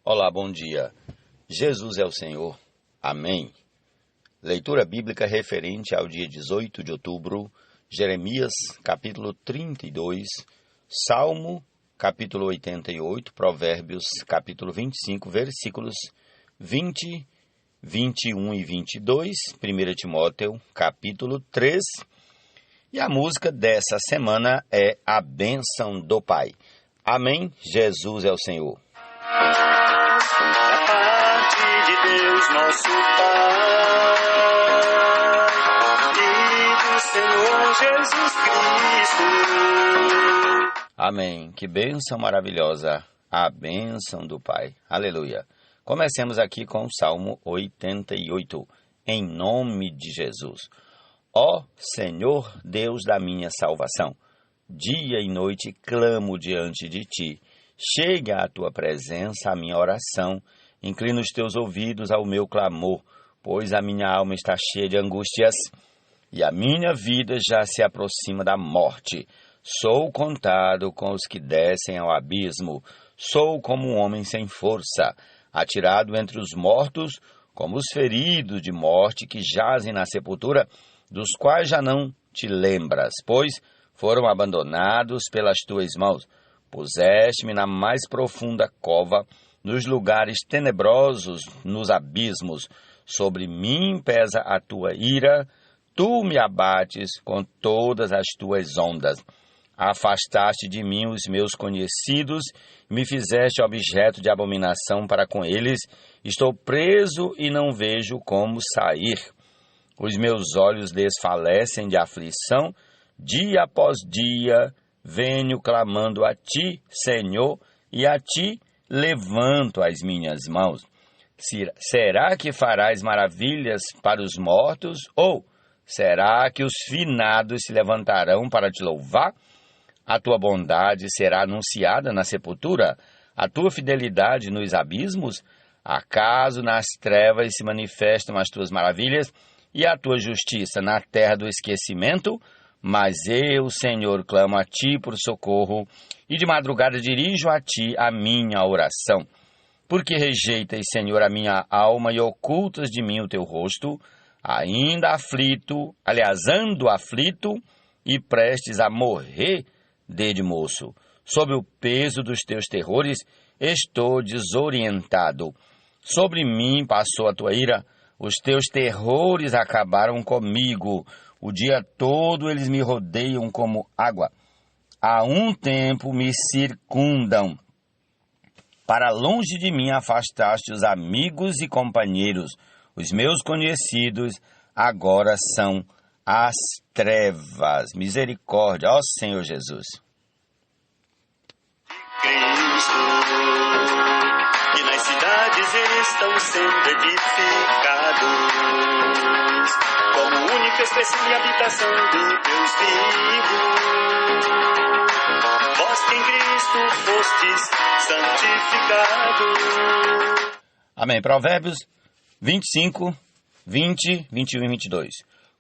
Olá, bom dia. Jesus é o Senhor. Amém. Leitura bíblica referente ao dia 18 de outubro, Jeremias, capítulo 32, Salmo, capítulo 88, Provérbios, capítulo 25, versículos 20, 21 e 22, 1 Timóteo, capítulo 3. E a música dessa semana é A Bênção do Pai. Amém. Jesus é o Senhor. Da parte de Deus, nosso Pai, e do Senhor Jesus Cristo. Amém. Que bênção maravilhosa, a bênção do Pai. Aleluia. Comecemos aqui com o Salmo 88, em nome de Jesus. Ó Senhor, Deus da minha salvação, dia e noite clamo diante de Ti. Chega à Tua presença a minha oração, inclina os Teus ouvidos ao meu clamor, pois a minha alma está cheia de angústias e a minha vida já se aproxima da morte. Sou contado com os que descem ao abismo, sou como um homem sem força, atirado entre os mortos, como os feridos de morte que jazem na sepultura, dos quais já não te lembras, pois foram abandonados pelas tuas mãos. Puseste-me na mais profunda cova, nos lugares tenebrosos, nos abismos. Sobre mim pesa a tua ira, tu me abates com todas as tuas ondas. Afastaste de mim os meus conhecidos, me fizeste objeto de abominação para com eles. Estou preso e não vejo como sair. Os meus olhos desfalecem de aflição, dia após dia venho clamando a Ti, Senhor, e a Ti levanto as minhas mãos. Será que farás maravilhas para os mortos? Ou será que os finados se levantarão para Te louvar? A Tua bondade será anunciada na sepultura? A Tua fidelidade nos abismos? Acaso nas trevas se manifestam as Tuas maravilhas e a Tua justiça na terra do esquecimento? Mas eu, Senhor, clamo a Ti por socorro, e de madrugada dirijo a Ti a minha oração. Porque rejeitas, Senhor, a minha alma e ocultas de mim o Teu rosto, ando aflito e prestes a morrer desde moço. Sob o peso dos Teus terrores, estou desorientado. Sobre mim passou a Tua ira, os Teus terrores acabaram comigo. O dia todo eles me rodeiam como água. Há um tempo me circundam. Para longe de mim afastaste os amigos e companheiros. Os meus conhecidos agora são as trevas. Misericórdia, ó Senhor Jesus. Cristo, e nas cidades estão sendo edificados, como única expressão e habitação de Deus vivo. Vós que em Cristo fostes santificados. Amém. Provérbios 25, 20, 21 e 22.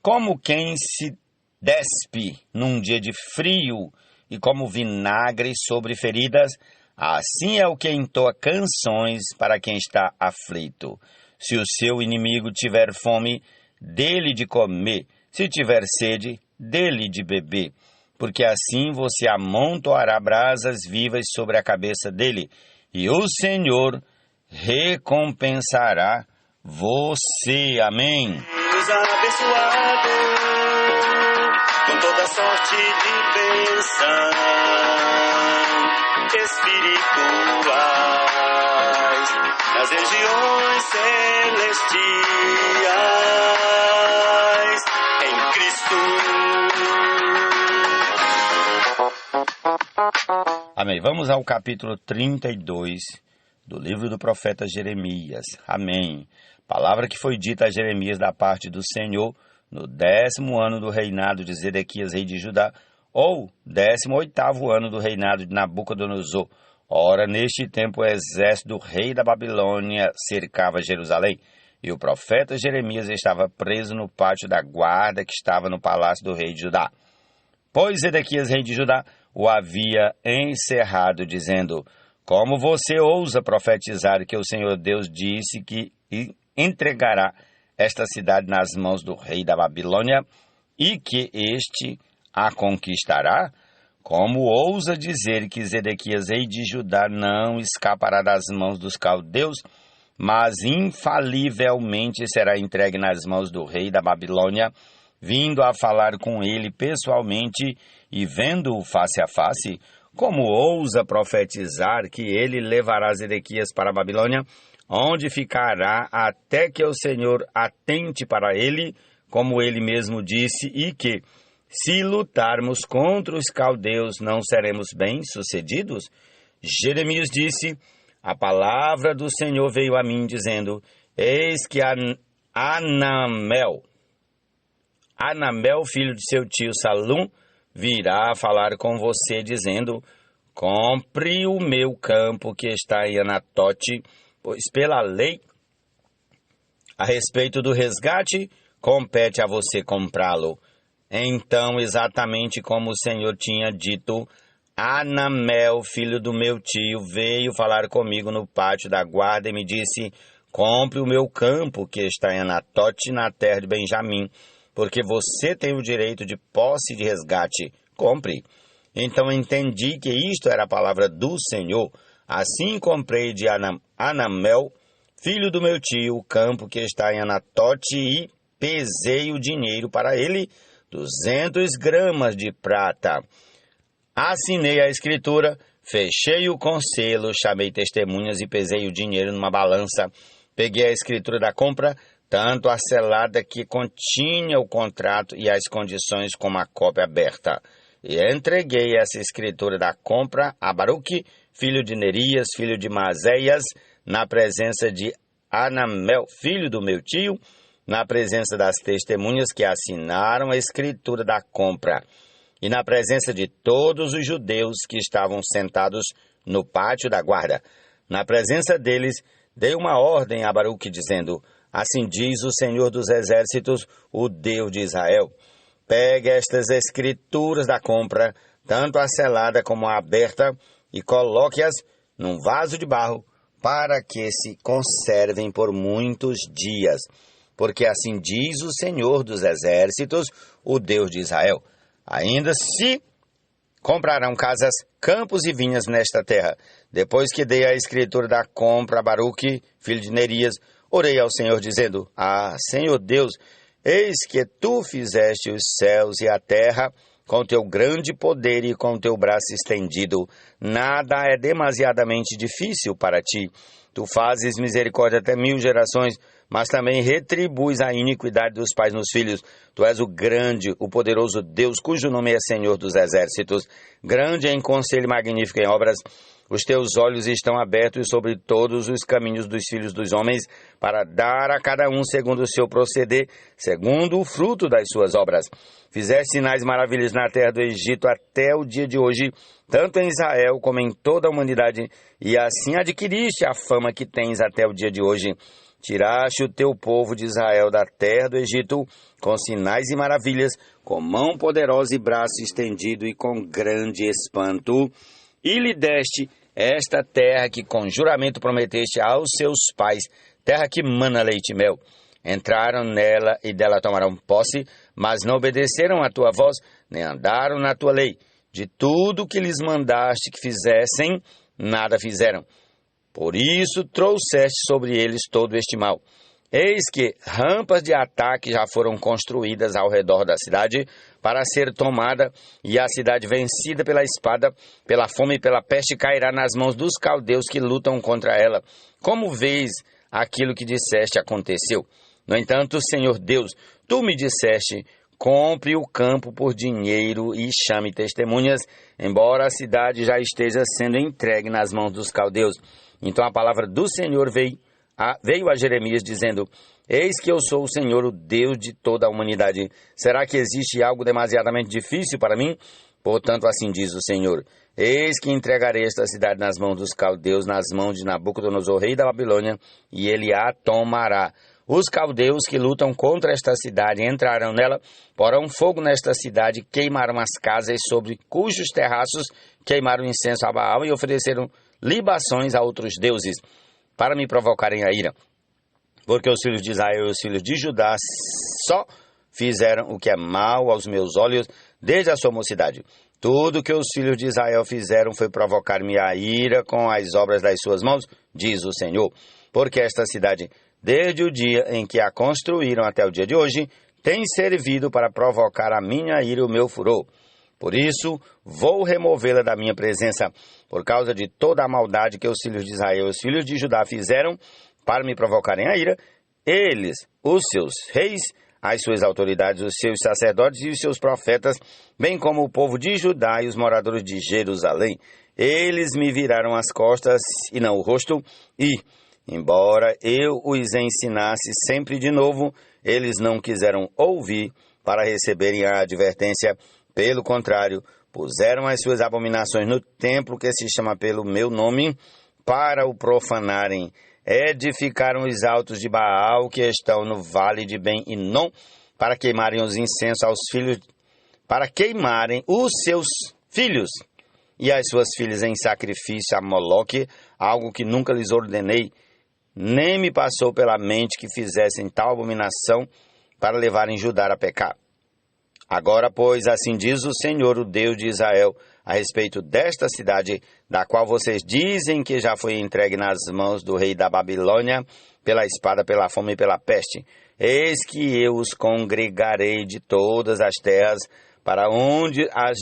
Como quem se despe num dia de frio e como vinagre sobre feridas, assim é o que entoa canções para quem está aflito. Se o seu inimigo tiver fome, dele de comer, se tiver sede, dele de beber, porque assim você amontoará brasas vivas sobre a cabeça dele, e o Senhor recompensará você. Amém. Nos abençoado com toda sorte de bênção espirituais nas regiões celestiais em Cristo. Amém. Vamos ao capítulo 32 do livro do profeta Jeremias. Amém. Palavra que foi dita a Jeremias da parte do Senhor no 10º ano do reinado de Zedequias, rei de Judá, ou 18º ano do reinado de Nabucodonosor. Ora, neste tempo o exército do rei da Babilônia cercava Jerusalém, e o profeta Jeremias estava preso no pátio da guarda que estava no palácio do rei de Judá. Pois Zedequias, rei de Judá, o havia encerrado, dizendo: Como você ousa profetizar que o Senhor Deus disse que entregará esta cidade nas mãos do rei da Babilônia e que este a conquistará? Como ousa dizer que Zedequias, rei de Judá, não escapará das mãos dos caldeus, mas infalivelmente será entregue nas mãos do rei da Babilônia, vindo a falar com ele pessoalmente e vendo-o face a face? Como ousa profetizar que ele levará Zedequias para a Babilônia, onde ficará até que o Senhor atente para ele, como ele mesmo disse, e que, se lutarmos contra os caldeus, não seremos bem-sucedidos? Jeremias disse: a palavra do Senhor veio a mim, dizendo: eis que Anamel, filho de seu tio Salum, virá falar com você, dizendo: compre o meu campo que está em Anatote, pois pela lei, a respeito do resgate, compete a você comprá-lo. Então, exatamente como o Senhor tinha dito, Anamel, filho do meu tio, veio falar comigo no pátio da guarda e me disse: compre o meu campo que está em Anatote, na terra de Benjamim, porque você tem o direito de posse de resgate. Compre. Então entendi que isto era a palavra do Senhor. Assim comprei de Anamel, filho do meu tio, o campo que está em Anatote, e pesei o dinheiro para ele, 200 gramas de prata. Assinei a escritura, fechei o conselho, chamei testemunhas e pesei o dinheiro numa balança. Peguei a escritura da compra, tanto a selada que continha o contrato e as condições como a cópia aberta. E entreguei essa escritura da compra a Baruque, filho de Nerias, filho de Mazéias, na presença de Anamel, filho do meu tio, na presença das testemunhas que assinaram a escritura da compra, e na presença de todos os judeus que estavam sentados no pátio da guarda. Na presença deles, dei uma ordem a Baruque, dizendo: assim diz o Senhor dos Exércitos, o Deus de Israel: pegue estas escrituras da compra, tanto a selada como a aberta, e coloque-as num vaso de barro, para que se conservem por muitos dias. Porque assim diz o Senhor dos Exércitos, o Deus de Israel: ainda se comprarão casas, campos e vinhas nesta terra. Depois que dei a escritura da compra a Baruque, filho de Nerias, orei ao Senhor, dizendo: Senhor Deus, eis que tu fizeste os céus e a terra com teu grande poder e com teu braço estendido. Nada é demasiadamente difícil para ti. Tu fazes misericórdia até 1000 gerações, mas também retribuis a iniquidade dos pais nos filhos. Tu és o grande, o poderoso Deus, cujo nome é Senhor dos Exércitos. Grande em conselho e magnífico em obras. Os teus olhos estão abertos sobre todos os caminhos dos filhos dos homens, para dar a cada um segundo o seu proceder, segundo o fruto das suas obras. Fizeste sinais e maravilhas na terra do Egito até o dia de hoje, tanto em Israel como em toda a humanidade, e assim adquiriste a fama que tens até o dia de hoje. Tiraste o teu povo de Israel da terra do Egito, com sinais e maravilhas, com mão poderosa e braço estendido e com grande espanto, e lhe deste esta terra que com juramento prometeste aos seus pais, terra que mana leite e mel. Entraram nela e dela tomaram posse, mas não obedeceram à tua voz, nem andaram na tua lei. De tudo que lhes mandaste que fizessem, nada fizeram. Por isso trouxeste sobre eles todo este mal. Eis que rampas de ataque já foram construídas ao redor da cidade para ser tomada, e a cidade vencida pela espada, pela fome e pela peste cairá nas mãos dos caldeus que lutam contra ela. Como vês, aquilo que disseste aconteceu. No entanto, Senhor Deus, tu me disseste: compre o campo por dinheiro e chame testemunhas, embora a cidade já esteja sendo entregue nas mãos dos caldeus. Então a palavra do Senhor veio a Jeremias, dizendo: eis que eu sou o Senhor, o Deus de toda a humanidade. Será que existe algo demasiadamente difícil para mim? Portanto, assim diz o Senhor: eis que entregarei esta cidade nas mãos dos caldeus, nas mãos de Nabucodonosor, rei da Babilônia, e ele a tomará. Os caldeus que lutam contra esta cidade entrarão nela, porão fogo nesta cidade, queimaram as casas sobre cujos terraços queimaram incenso a Baal e ofereceram libações a outros deuses, para me provocarem a ira. Porque os filhos de Israel e os filhos de Judá só fizeram o que é mal aos meus olhos desde a sua mocidade. Tudo que os filhos de Israel fizeram foi provocar-me a ira com as obras das suas mãos, diz o Senhor. Porque esta cidade, desde o dia em que a construíram até o dia de hoje, tem servido para provocar a minha ira e o meu furor. Por isso, vou removê-la da minha presença, por causa de toda a maldade que os filhos de Israel e os filhos de Judá fizeram para me provocarem a ira. Eles, os seus reis, as suas autoridades, os seus sacerdotes e os seus profetas, bem como o povo de Judá e os moradores de Jerusalém. Eles me viraram as costas e não o rosto, e, embora eu os ensinasse sempre de novo, eles não quiseram ouvir para receberem a advertência. Pelo contrário, puseram as suas abominações no templo que se chama pelo meu nome, para o profanarem. Edificaram os altos de Baal que estão no vale de Ben-Hinom, para queimarem os incensos aos filhos, para queimarem os seus filhos e as suas filhas em sacrifício a Moloque, algo que nunca lhes ordenei, nem me passou pela mente que fizessem tal abominação para levarem Judá a pecar. Agora, pois, assim diz o Senhor, o Deus de Israel, a respeito desta cidade, da qual vocês dizem que já foi entregue nas mãos do rei da Babilônia, pela espada, pela fome e pela peste. Eis que eu os congregarei de todas as terras, para onde as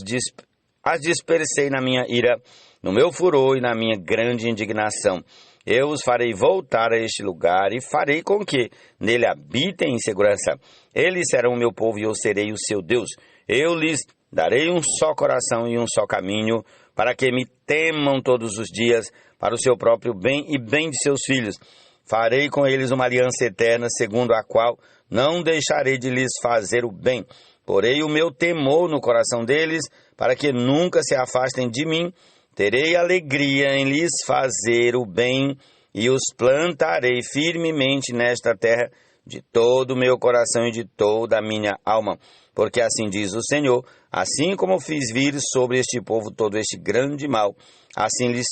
dispersei na minha ira, no meu furor e na minha grande indignação. Eu os farei voltar a este lugar e farei com que nele habitem em segurança. Eles serão o meu povo e eu serei o seu Deus. Eu lhes darei um só coração e um só caminho, para que me temam todos os dias, para o seu próprio bem e bem de seus filhos. Farei com eles uma aliança eterna, segundo a qual não deixarei de lhes fazer o bem. Porei o meu temor no coração deles, para que nunca se afastem de mim. Terei alegria em lhes fazer o bem e os plantarei firmemente nesta terra de todo o meu coração e de toda a minha alma. Porque assim diz o Senhor, assim como fiz vir sobre este povo todo este grande mal, assim lhes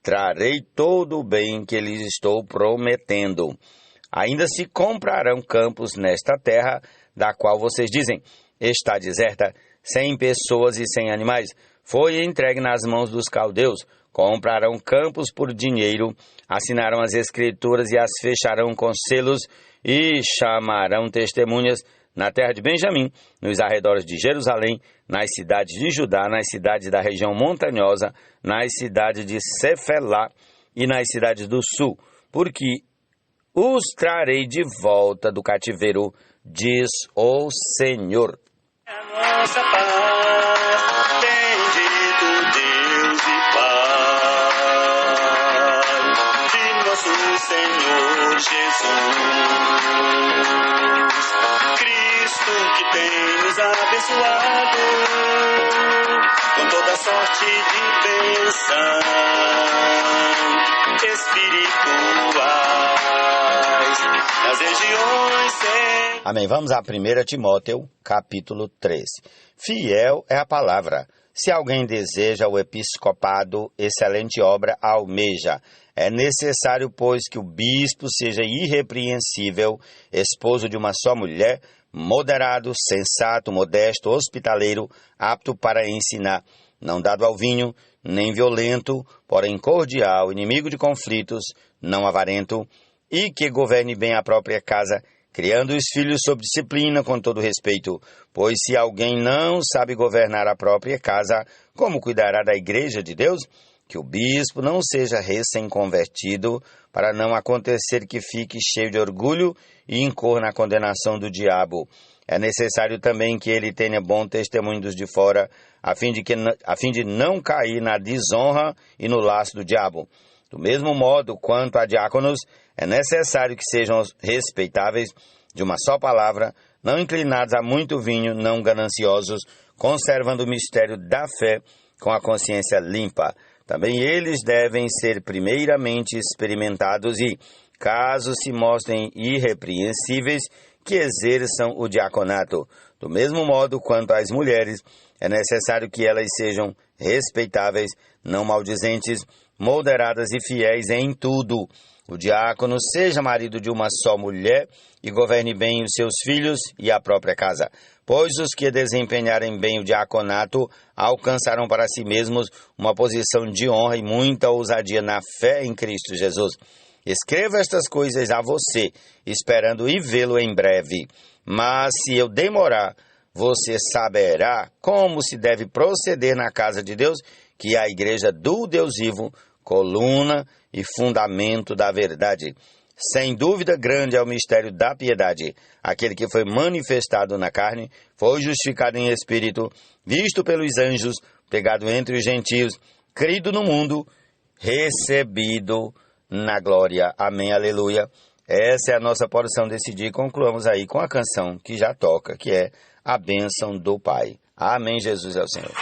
trarei todo o bem que lhes estou prometendo. Ainda se comprarão campos nesta terra, da qual vocês dizem, está deserta, sem pessoas e sem animais. Foi entregue nas mãos dos caldeus. Comprarão campos por dinheiro, assinarão as escrituras e as fecharão com selos, e chamarão testemunhas na terra de Benjamim, nos arredores de Jerusalém, nas cidades de Judá, nas cidades da região montanhosa, nas cidades de Cefelá e nas cidades do sul, porque os trarei de volta do cativeiro, diz o Senhor. A nossa paz, bendito Deus e Pai de nosso Senhor Jesus, Cristo que tem nos abençoado com toda sorte de bênção espirituais nas regiões sem... Amém. Vamos a 1 Timóteo, capítulo 3. Fiel é a palavra. Se alguém deseja o episcopado, excelente obra almeja. É necessário, pois, que o bispo seja irrepreensível, esposo de uma só mulher, moderado, sensato, modesto, hospitaleiro, apto para ensinar, não dado ao vinho, nem violento, porém cordial, inimigo de conflitos, não avarento, e que governe bem a própria casa, criando os filhos sob disciplina com todo respeito. Pois se alguém não sabe governar a própria casa, como cuidará da igreja de Deus? Que o bispo não seja recém-convertido, para não acontecer que fique cheio de orgulho e incorra na condenação do diabo. É necessário também que ele tenha bom testemunho dos de fora, a fim de não cair na desonra e no laço do diabo. Do mesmo modo, quanto a diáconos, é necessário que sejam respeitáveis, de uma só palavra, não inclinados a muito vinho, não gananciosos, conservando o mistério da fé com a consciência limpa. Também eles devem ser primeiramente experimentados e, caso se mostrem irrepreensíveis, que exerçam o diaconato. Do mesmo modo, quanto às mulheres, é necessário que elas sejam respeitáveis, não maldizentes, moderadas e fiéis em tudo. O diácono seja marido de uma só mulher e governe bem os seus filhos e a própria casa, pois os que desempenharem bem o diaconato alcançarão para si mesmos uma posição de honra e muita ousadia na fé em Cristo Jesus. Escrevo estas coisas a você, esperando ir vê-lo em breve. Mas se eu demorar, você saberá como se deve proceder na casa de Deus, que é a igreja do Deus vivo, coluna e fundamento da verdade. Sem dúvida, grande é o mistério da piedade. Aquele que foi manifestado na carne, foi justificado em espírito, visto pelos anjos, pregado entre os gentios, crido no mundo, recebido na glória. Amém, aleluia. Essa é a nossa porção desse dia e concluamos aí com a canção que já toca, que é a bênção do Pai. Amém, Jesus é o Senhor.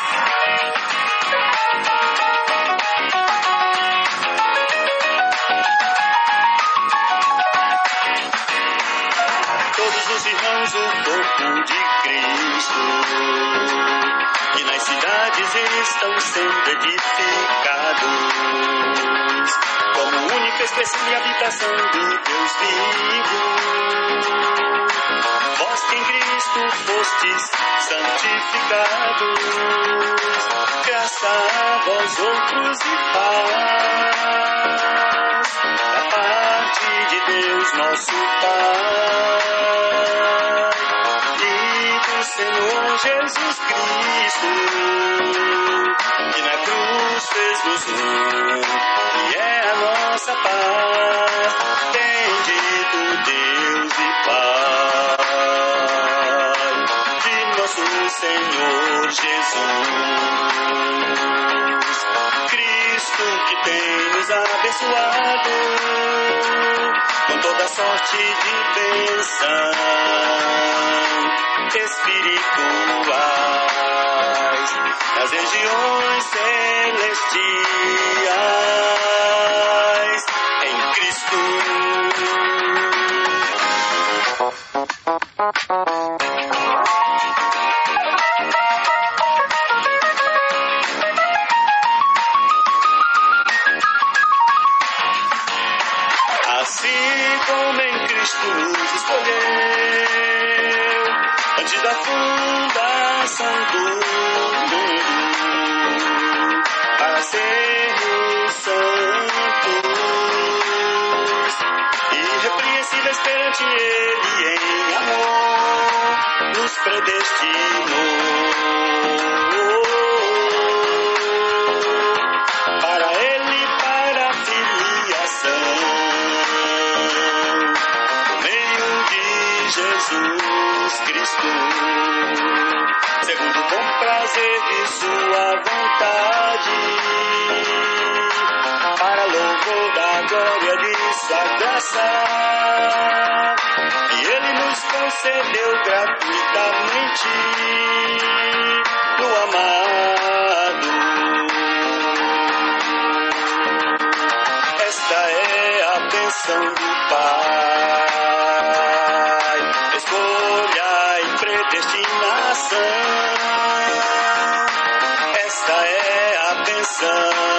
Todos os irmãos do corpo de Cristo, que nas cidades estão sendo edificados, como única expressão e habitação do Deus vivo. Vós que em Cristo fostes santificados, graça a vós outros e paz, da parte de Deus nosso Pai e do Senhor Jesus Cristo, que na cruz fez-nos um, e é a nossa paz. Bendito Deus e Pai de nosso Senhor Jesus Cristo, que tem nos abençoado com toda sorte de bênção espirituais nas regiões celestiais em Cristo. Assim como em Cristo nos escolheu antes da fundação do mundo, para sermos santos e irrepreensíveis perante Ele em amor, nos predestinou para Ele, para a filiação, por meio de Jesus Cristo, segundo o bom prazer de sua vontade, para louvor da glória de sua graça, que Ele nos concedeu gratuitamente no amado. Esta é a bênção do Pai, escolha e predestinação. Esta é a bênção